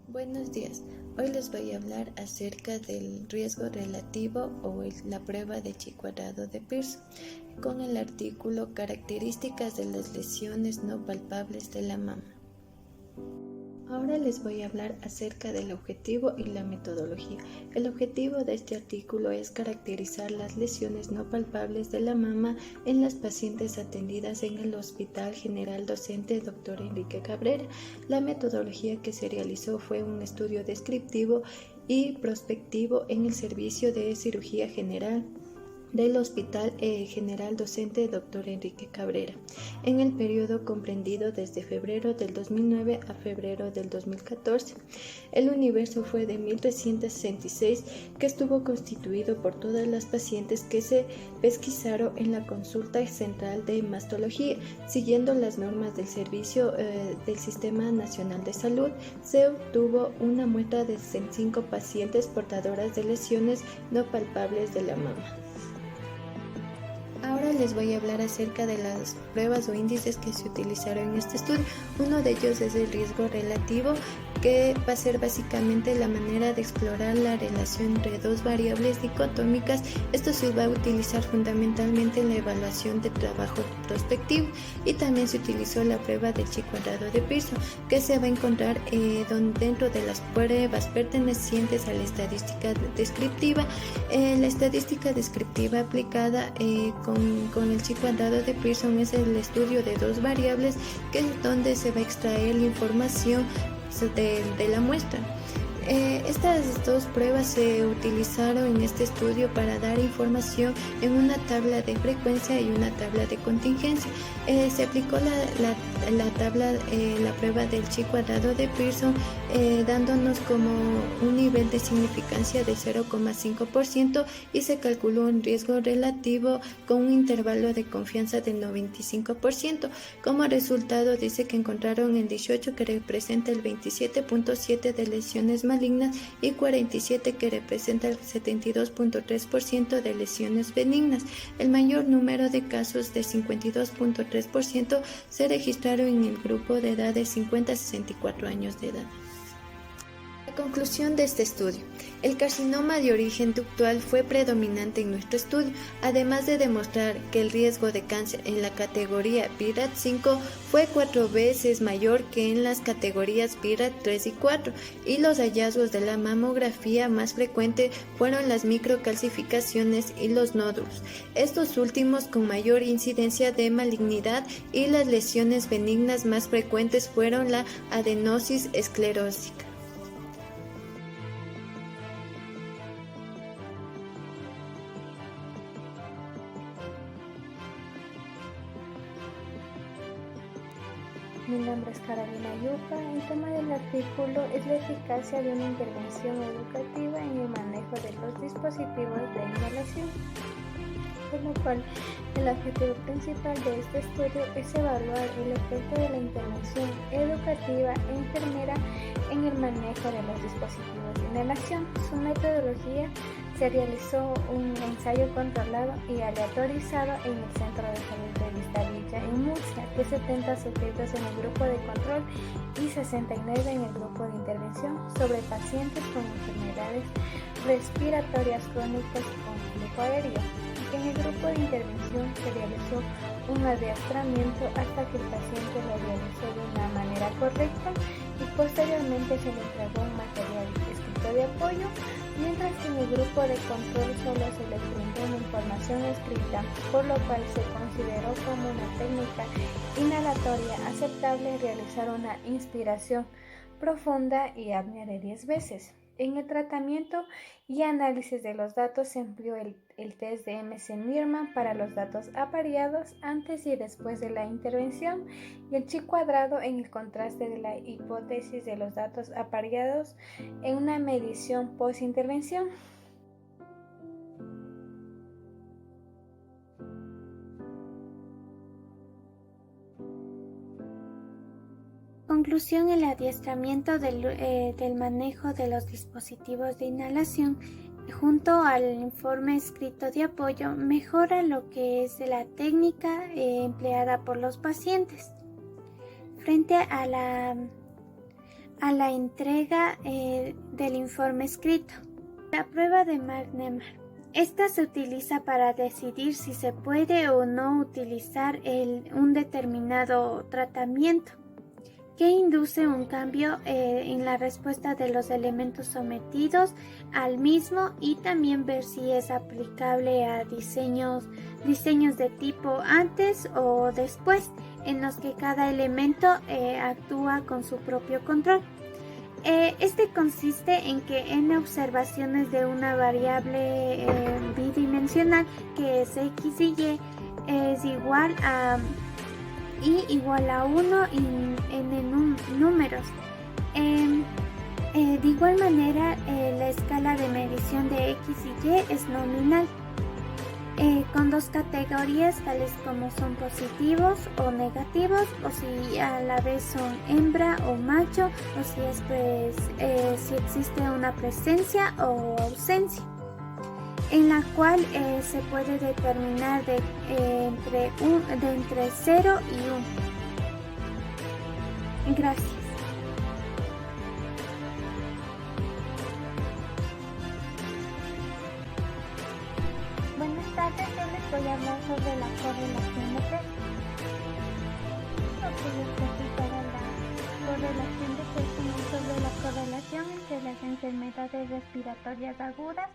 Buenos días. Hoy les voy a hablar acerca del riesgo relativo o la prueba de chi cuadrado de Pearson con el artículo Características de las lesiones no palpables de la mama. Ahora les voy a hablar acerca del objetivo y la metodología. El objetivo de este artículo es caracterizar las lesiones no palpables de la mama en las pacientes atendidas en el Hospital General Docente Dr. Enrique Cabrera. La metodología que se realizó fue un estudio descriptivo y prospectivo en el servicio de cirugía general del Hospital General Docente Dr. Enrique Cabrera, en el periodo comprendido desde febrero del 2009 a febrero del 2014. El universo fue de 1.366, que estuvo constituido por todas las pacientes que se pesquisaron en la consulta central de mastología, siguiendo las normas del servicio del Sistema Nacional de Salud. Se obtuvo una muestra de 65 pacientes portadoras de lesiones no palpables de la mama. Ahora les voy a hablar acerca de las pruebas o índices que se utilizaron en este estudio. Uno de ellos es el riesgo relativo, que va a ser básicamente la manera de explorar la relación entre dos variables dicotómicas. Esto se va a utilizar fundamentalmente en la evaluación de trabajo prospectivo, y también se utilizó la prueba del chi cuadrado de Pearson, que se va a encontrar dentro de las pruebas pertenecientes a la estadística descriptiva. La estadística descriptiva aplicada con el chi cuadrado de Pearson es el estudio de dos variables, que es donde se va a extraer la información de la muestra. Estas dos pruebas se utilizaron en este estudio para dar información en una tabla de frecuencia y una tabla de contingencia. Se aplicó la prueba del chi cuadrado de Pearson, dándonos como un nivel de significancia de 0,5%, y se calculó un riesgo relativo con un intervalo de confianza de 95%. Como resultado, dice que encontraron en 18 que representa el 27.7% de lesiones malignas y 47 que representa el 72.3% de lesiones benignas. El mayor número de casos, de 52.3%, se registraron en el grupo de edad de 50 a 64 años de edad. Conclusión de este estudio. El carcinoma de origen ductal fue predominante en nuestro estudio, además de demostrar que el riesgo de cáncer en la categoría BRAF 5 fue 4 veces mayor que en las categorías BRAF 3 y 4, y los hallazgos de la mamografía más frecuente fueron las microcalcificaciones y los nódulos, estos últimos con mayor incidencia de malignidad, y las lesiones benignas más frecuentes fueron la adenosis esclerótica. Mi nombre es Carolina Yupa. El tema del artículo es la eficacia de una intervención educativa en el manejo de los dispositivos de inhalación, por lo cual el objetivo principal de este estudio es evaluar el efecto de la intervención educativa e enfermera en el manejo de los dispositivos de inhalación. Su metodología: se realizó un ensayo controlado y aleatorizado en el Centro de Salud de Vistalilla en Murcia, de 70 sujetos en el grupo de control y 69 en el grupo de intervención, sobre pacientes con enfermedades respiratorias crónicas con flujo aéreo. En el grupo de intervención se realizó un adiestramiento hasta que el paciente lo realizó de una manera correcta, y posteriormente se le entregó un material escrito de apoyo, mientras que en el grupo de control solo se le brindó una información escrita, por lo cual se consideró como una técnica inhalatoria aceptable realizar una inspiración profunda y apnea de 10 veces. En el tratamiento y análisis de los datos se empleó el test de MC-Mirman para los datos apareados antes y después de la intervención, y el chi cuadrado en el contraste de la hipótesis de los datos apareados en una medición post-intervención. Conclusión: el adiestramiento del manejo de los dispositivos de inhalación, junto al informe escrito de apoyo, mejora lo que es la técnica empleada por los pacientes. Frente a a la entrega del informe escrito. La prueba de Mark-Nemar. Esta se utiliza para decidir si se puede o no utilizar un determinado tratamiento, que induce un cambio en la respuesta de los elementos sometidos al mismo, y también ver si es aplicable a diseños de tipo antes o después, en los que cada elemento actúa con su propio control. Este consiste en que n observaciones de una variable bidimensional, que es x y y, es igual a i igual a 1 en números. De igual manera, la escala de medición de x y y es nominal, con dos categorías tales como son positivos o negativos, o si a la vez son hembra o macho, o si existe una presencia o ausencia, en la cual se puede determinar de entre 0 y 1. Gracias. Buenas tardes, yo les voy a hablar sobre la correlación de peso. Lo que yo escogí para la correlación de peso es sobre la correlación entre las enfermedades respiratorias agudas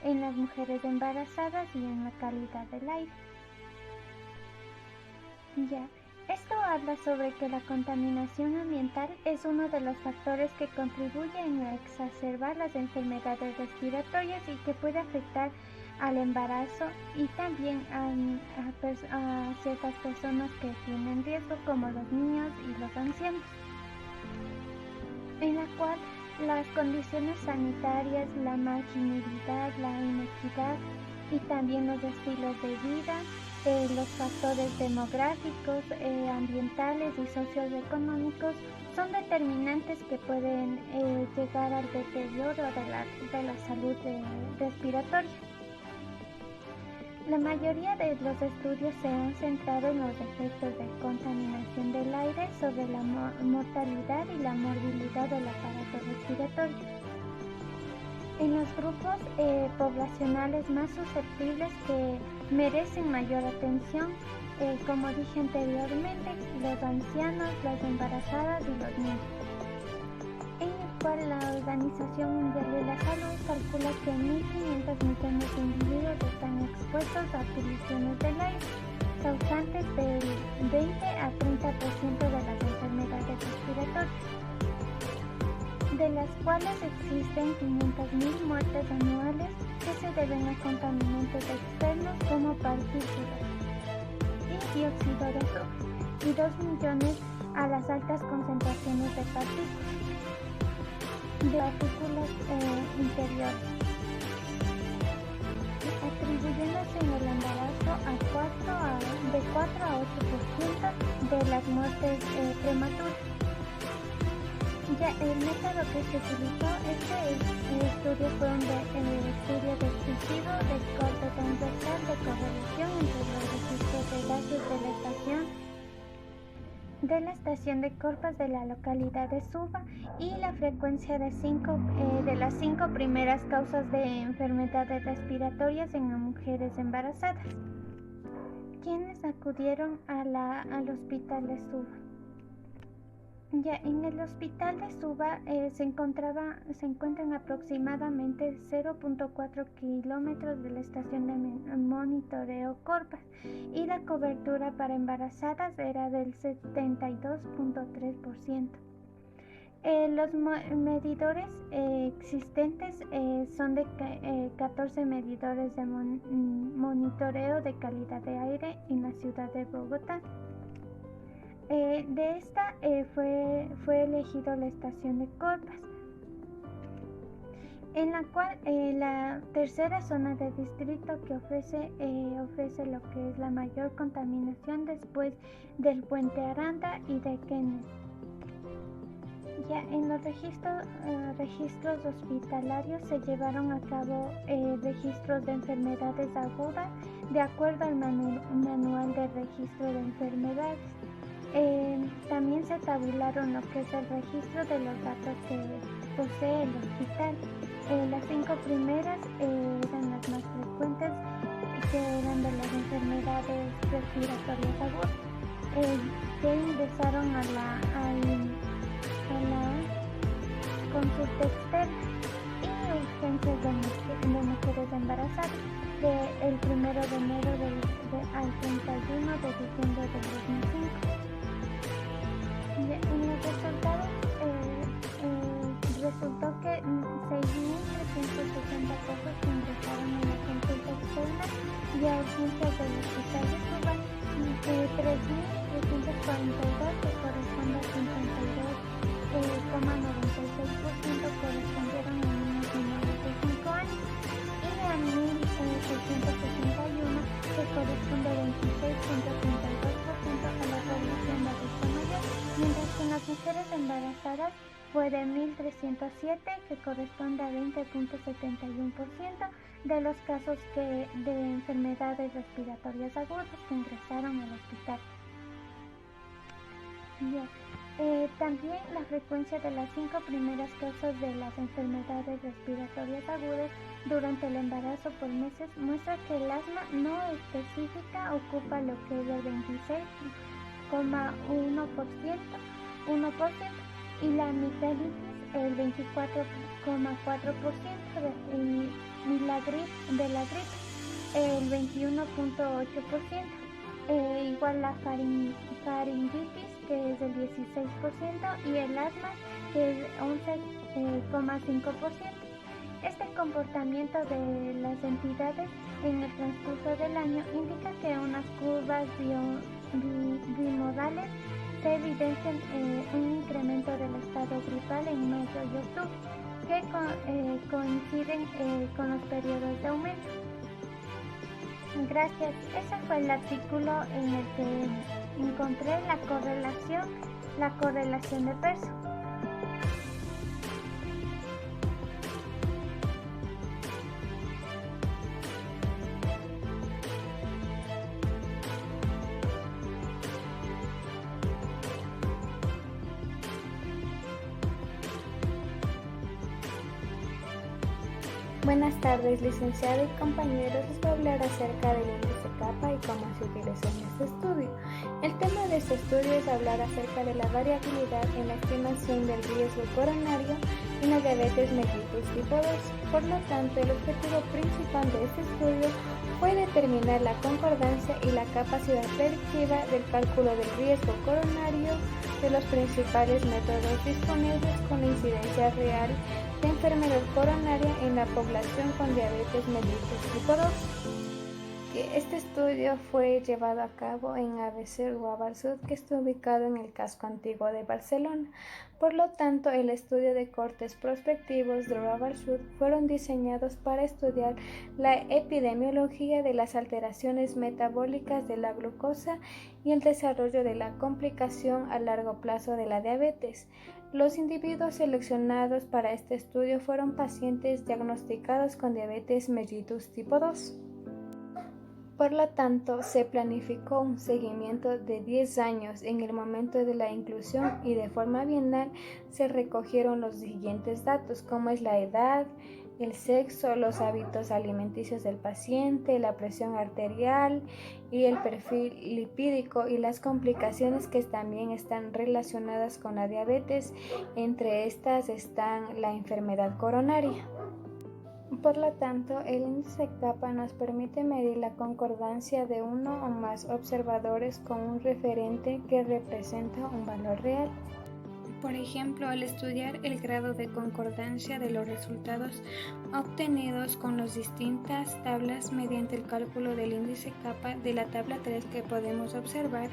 en las mujeres embarazadas y en la calidad del aire. Esto habla sobre que la contaminación ambiental es uno de los factores que contribuyen a exacerbar las enfermedades respiratorias y que puede afectar al embarazo y también a ciertas personas que tienen riesgo, como los niños y los ancianos, en la cual las condiciones sanitarias, la marginalidad, la inequidad y también los estilos de vida, los factores demográficos, ambientales y socioeconómicos son determinantes que pueden llegar al deterioro de la salud respiratoria. La mayoría de los estudios se han centrado en los efectos de contaminación del aire sobre la mortalidad y la morbilidad del aparato respiratorio. En los grupos poblacionales más susceptibles que merecen mayor atención, como dije anteriormente, los ancianos, las embarazadas y los niños, en el cual la Organización Mundial de la Salud calcula que 1.500 millones de individuos están expuestos a poluciones del aire, causantes del 20 a 30% de las enfermedades respiratorias, de las cuales existen 500.000 muertes anuales que se deben a contaminantes externos como partículas y dióxido de azufre, y 2 millones a las altas concentraciones de partículas interiores, atribuyéndose en el embarazo de 4 a 8% de las muertes prematuras. El método que se utilizó, este estudio fue un estudio descriptivo del corte transversal de correlación entre los registros de gases de la estación de Corpas de la localidad de Suva y la frecuencia de las 5 primeras causas de enfermedades respiratorias en las mujeres embarazadas, quienes acudieron al hospital de Suva. En el hospital de Suva se encuentran aproximadamente 0.4 kilómetros de la estación de monitoreo Corpas, y la cobertura para embarazadas era del 72.3%. Los medidores existentes son de 14 medidores de monitoreo de calidad de aire en la ciudad de Bogotá. De esta fue elegido la estación de Corpas, en la cual la tercera zona de distrito que ofrece lo que es la mayor contaminación después del Puente Aranda y de Kennedy. En los registros hospitalarios se llevaron a cabo registros de enfermedades agudas de acuerdo al manual de registro de enfermedades. También se tabularon lo que es el registro de los datos que posee el hospital. Las 5 primeras eran las más frecuentes, que eran de las enfermedades respiratorias agudas, que ingresaron a la consulta externa y urgencias de mujeres embarazadas del 1 de enero al 31 de diciembre del 2005. En los resultados resultó que 6.360 casos que ingresaron en la consulta externa y a urgencias del hospital de Cuba, 3.342 que corresponde al 52,96% correspondieron a niños menores de 5 años y a 1.661 que corresponde al 26,32% a la población de adulto mayor, mientras que en las mujeres embarazadas fue de 1.307 que corresponde a 20,71% de los casos de enfermedades respiratorias agudas que ingresaron al hospital. También la frecuencia de las 5 primeras causas de las enfermedades respiratorias agudas durante el embarazo por meses muestra que el asma no específica ocupa lo que es el 26,1% y la amigdalitis el 24,4% y la gripe el 21,8%. Igual la faringitis que es el 16% y el asma que es 11,5%. Este comportamiento de las entidades en el transcurso del año indica que unas curvas bimodales se evidencian un incremento del estado gripal en mayo y octubre que coinciden con los periodos de aumento. Gracias. Ese fue el artículo en el que encontré la correlación de Pearson. Buenas tardes, licenciado y compañeros. Les voy a hablar acerca del índice kappa y cómo se utilizó en este estudio. El tema de este estudio es hablar acerca de la variabilidad en la estimación del riesgo coronario en la diabetes mellitus tipo 2. Por lo tanto, el objetivo principal de este estudio fue determinar la concordancia y la capacidad predictiva del cálculo del riesgo coronario de los principales métodos disponibles con la incidencia real de enfermedad coronaria en la población con diabetes mellitus tipo 2. Este estudio fue llevado a cabo en ABC Raval Sud, que está ubicado en el casco antiguo de Barcelona. Por lo tanto, el estudio de cortes prospectivos de Raval Sud fueron diseñados para estudiar la epidemiología de las alteraciones metabólicas de la glucosa y el desarrollo de la complicación a largo plazo de la diabetes. Los individuos seleccionados para este estudio fueron pacientes diagnosticados con diabetes mellitus tipo 2. Por lo tanto, se planificó un seguimiento de 10 años en el momento de la inclusión y de forma bienal se recogieron los siguientes datos, como es la edad, el sexo, los hábitos alimenticios del paciente, la presión arterial y el perfil lipídico y las complicaciones que también están relacionadas con la diabetes. Entre estas están la enfermedad coronaria. Por lo tanto, el índice kappa nos permite medir la concordancia de uno o más observadores con un referente que representa un valor real. Por ejemplo, al estudiar el grado de concordancia de los resultados obtenidos con las distintas tablas mediante el cálculo del índice kappa de la tabla 3 que podemos observar,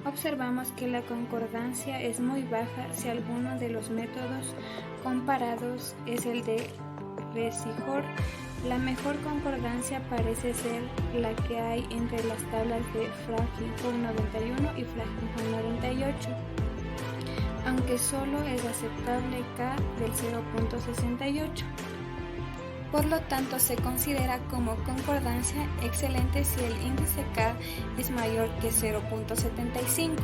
observamos que la concordancia es muy baja si alguno de los métodos comparados es el de Resijor. La mejor concordancia parece ser la que hay entre las tablas de Fragingham 91 y Fragingham 98, aunque solo es aceptable K del 0.68. Por lo tanto, se considera como concordancia excelente si el índice K es mayor que 0.75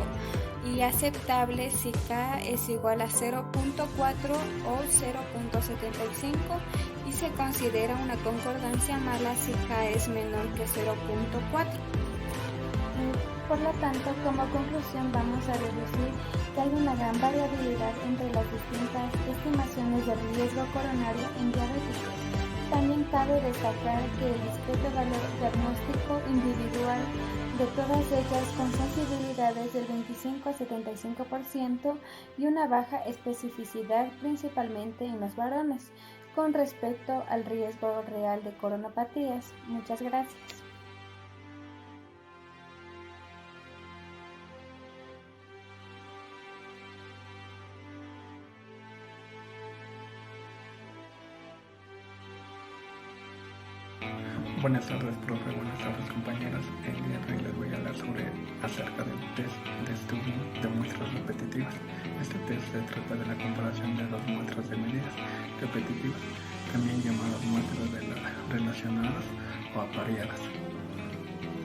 y aceptable si K es igual a 0.4 o 0.75 y se considera una concordancia mala si K es menor que 0.4. Por lo tanto, como conclusión vamos a deducir que hay una gran variabilidad entre las distintas estimaciones del riesgo coronario en diabéticos. También cabe destacar que el discreto valor diagnóstico individual de todas ellas con sensibilidades del 25 a 75% y una baja especificidad principalmente en los varones con respecto al riesgo real de coronapatías. Muchas gracias. Buenas tardes, profe. Buenas tardes, compañeros. El día de hoy les voy a hablar acerca del test de estudio de muestras repetitivas. Este test se trata de la comparación de dos muestras de medidas repetitivas, también llamadas muestras relacionadas o apareadas.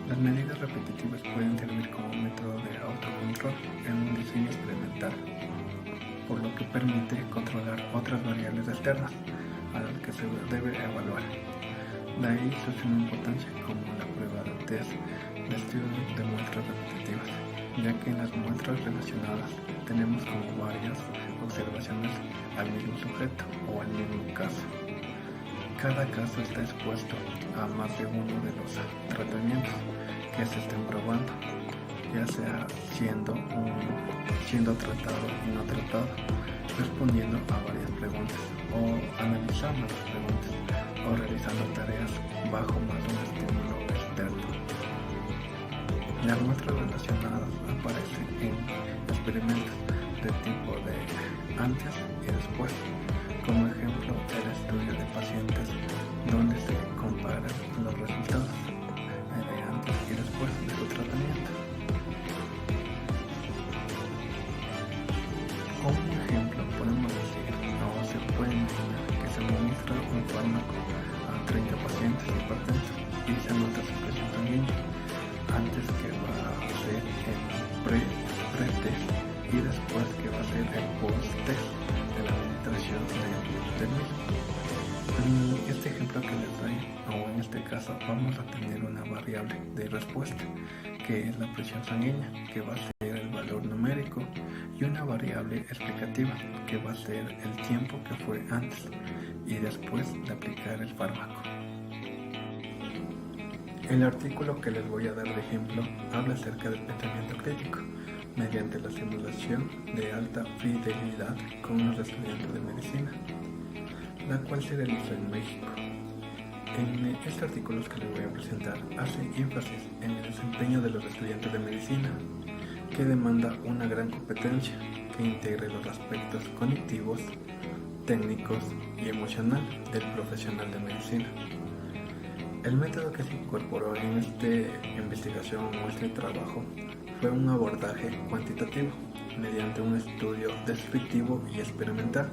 Las medidas repetitivas pueden servir como método de autocontrol en un diseño experimental, por lo que permite controlar otras variables externas a las que se debe evaluar. De ahí su suma importancia como la prueba de test de estudio de muestras repetitivas, ya que en las muestras relacionadas tenemos como varias observaciones al mismo sujeto o al mismo caso. Cada caso está expuesto a más de uno de los tratamientos que se estén probando, ya sea siendo tratado y no tratado, respondiendo a varias preguntas o analizando las preguntas o realizando tareas bajo más un estímulo externo. Las muestras relacionadas aparecen en experimentos de tipo de antes y después, como ejemplo el estudio de pacientes donde se comparan los resultados de antes y después de su tratamiento. Como un ejemplo podemos decir o se puede imaginar que se administra un fármaco a 30 pacientes hipertensos y se nota su presión sanguínea antes que va a ser el pre-test y después que va a ser el post-test de la administración del mismo. En este ejemplo que les doy, o en este caso, vamos a tener una variable de respuesta que es la presión sanguínea, que va a ser el valor numérico, y una variable explicativa que va a ser el tiempo que fue antes y después de aplicar el fármaco. El artículo que les voy a dar de ejemplo habla acerca del pensamiento crítico mediante la simulación de alta fidelidad con unos estudiantes de medicina, la cual se realizó en México. En este artículo que les voy a presentar hace énfasis en el desempeño de los estudiantes de medicina, que demanda una gran competencia que integre los aspectos cognitivos, técnicos y emocional del profesional de medicina. El método que se incorporó en esta investigación o este trabajo fue un abordaje cuantitativo mediante un estudio descriptivo y experimental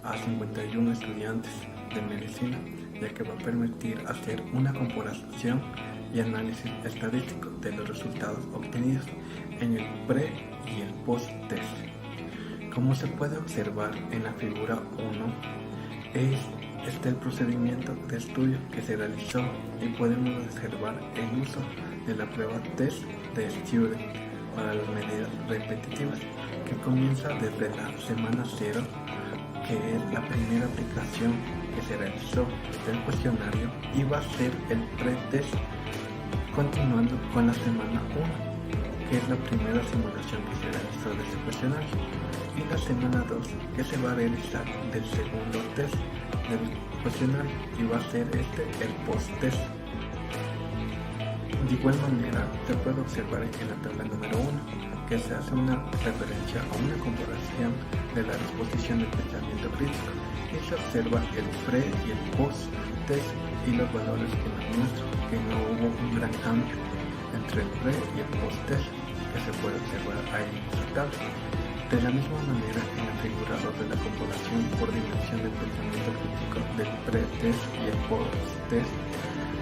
a 51 estudiantes de medicina, ya que va a permitir hacer una comparación y análisis estadístico de los resultados obtenidos en el pre y el post test. Como se puede observar en la figura 1, está el procedimiento de estudio que se realizó y podemos observar el uso de la prueba test de Student para las medidas repetitivas, que comienza desde la semana 0, que es la primera aplicación que se realizó del cuestionario, y va a ser el pre-test continuando con la semana 1, que es la primera simulación que se realizó de ese cuestionario, y la semana 2, que se va a realizar del segundo test del cuestionario, y va a ser el post-test. De igual manera, se puede observar en la tabla número 1 que se hace una referencia a una comparación de la disposición del pensamiento crítico y se observa el pre y el post-test y los valores que nos muestran que no hubo un gran cambio entre el pre y el post-test, que se puede observar ahí en esta tabla. De la misma manera, en la figura 2 de la comparación por dimensión del pensamiento crítico del pre-test y el post-test,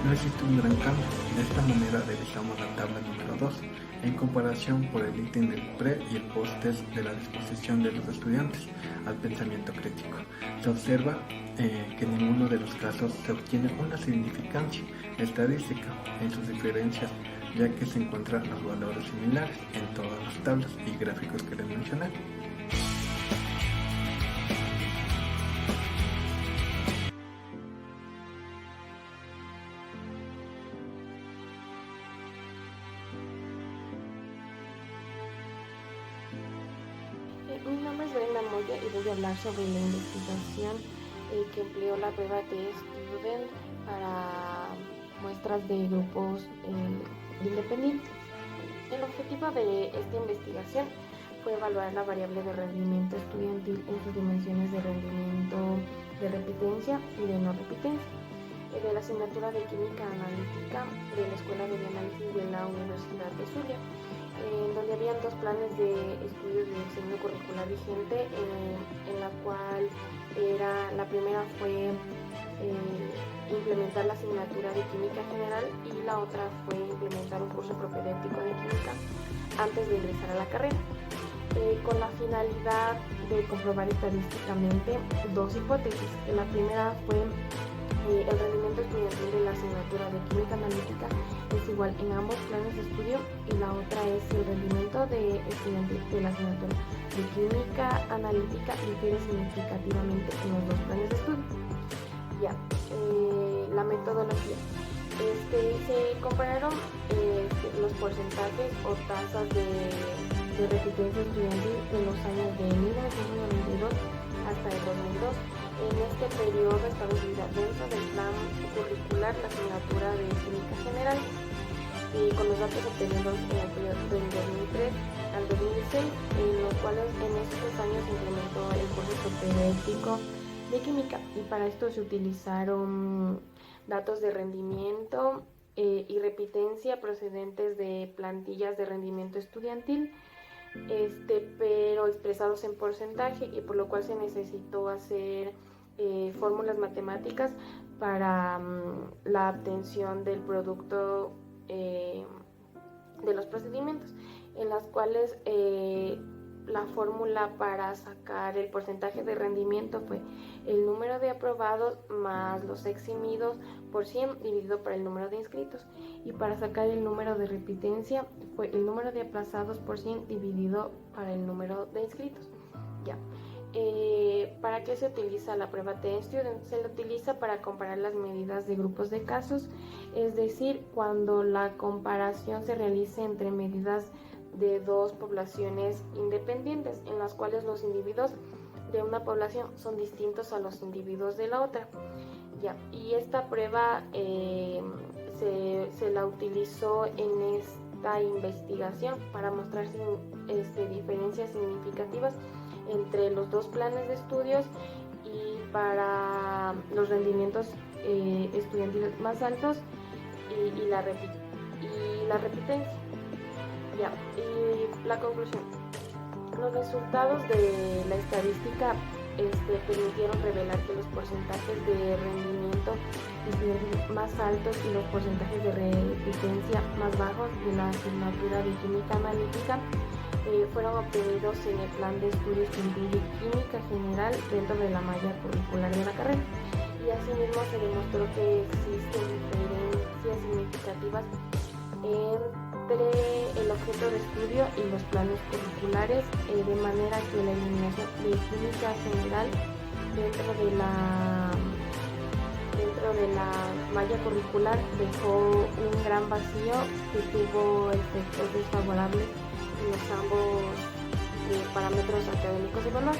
no existe un gran cambio. De esta manera revisamos la tabla número 2, en comparación por el ítem del pre y el post-test de la disposición de los estudiantes al pensamiento crítico. Se observa que en ninguno de los casos se obtiene una significancia estadística en sus diferencias, ya que se encuentran los valores similares en todas las tablas y gráficos que les mencioné. Mi nombre es Brenda Moya y voy a hablar sobre la investigación que empleó la prueba de Student para muestras de grupos independientes. El objetivo de esta investigación fue evaluar la variable de rendimiento estudiantil en sus dimensiones de rendimiento de repitencia y de no repitencia de la asignatura de Química Analítica de la Escuela de Bioanálisis de la Universidad de Zulia, donde habían dos planes de estudios de diseño curricular vigente, en la cual la primera fue implementar la asignatura de Química General y la otra fue implementar un curso propedéutico de Química antes de ingresar a la carrera, con la finalidad de comprobar estadísticamente dos hipótesis. La primera fue el rendimiento estudiantil de la asignatura de Química Analítica es igual en ambos planes de estudio, y la otra es si el rendimiento de estudiantil de la asignatura de Química Analítica difiere significativamente en los dos planes de estudio. La metodología. Se compararon los porcentajes o tasas de repitencia estudiantil en los años de 1992 hasta el 2002. En este periodo estaba incluida dentro del plan curricular la asignatura de Química General, con los datos obtenidos en el periodo del 2003 al 2006, en los cuales en estos años se implementó el curso propedéutico de Química, y para esto se utilizaron datos de rendimiento y repitencia procedentes de plantillas de rendimiento estudiantil, pero expresados en porcentaje, y por lo cual se necesitó hacer fórmulas matemáticas para la obtención del producto de los procedimientos, en las cuales la fórmula para sacar el porcentaje de rendimiento fue el número de aprobados más los eximidos por 100 dividido por el número de inscritos, y para sacar el número de repitencia fue el número de aplazados por 100 dividido para el número de inscritos. ¿Para qué se utiliza la prueba T-Student? Se la utiliza para comparar las medidas de grupos de casos, es decir, cuando la comparación se realice entre medidas de dos poblaciones independientes, en las cuales los individuos de una población son distintos a los individuos de la otra. Y esta prueba se la utilizó en esta investigación para mostrar diferencias significativas entre los dos planes de estudios y para los rendimientos estudiantiles más altos y la repitencia. Y la conclusión. Los resultados de la estadística permitieron revelar que los porcentajes de rendimiento estudiantil más altos y los porcentajes de repitencia más bajos de la asignatura de Química Analítica fueron obtenidos en el plan de estudios que incluye Química General dentro de la malla curricular de la carrera, y asimismo se demostró que existen diferencias significativas entre el objeto de estudio y los planes curriculares, de manera que la eliminación de Química General dentro de la malla curricular dejó un gran vacío que tuvo efectos desfavorables en los ambos parámetros académicos evaluados.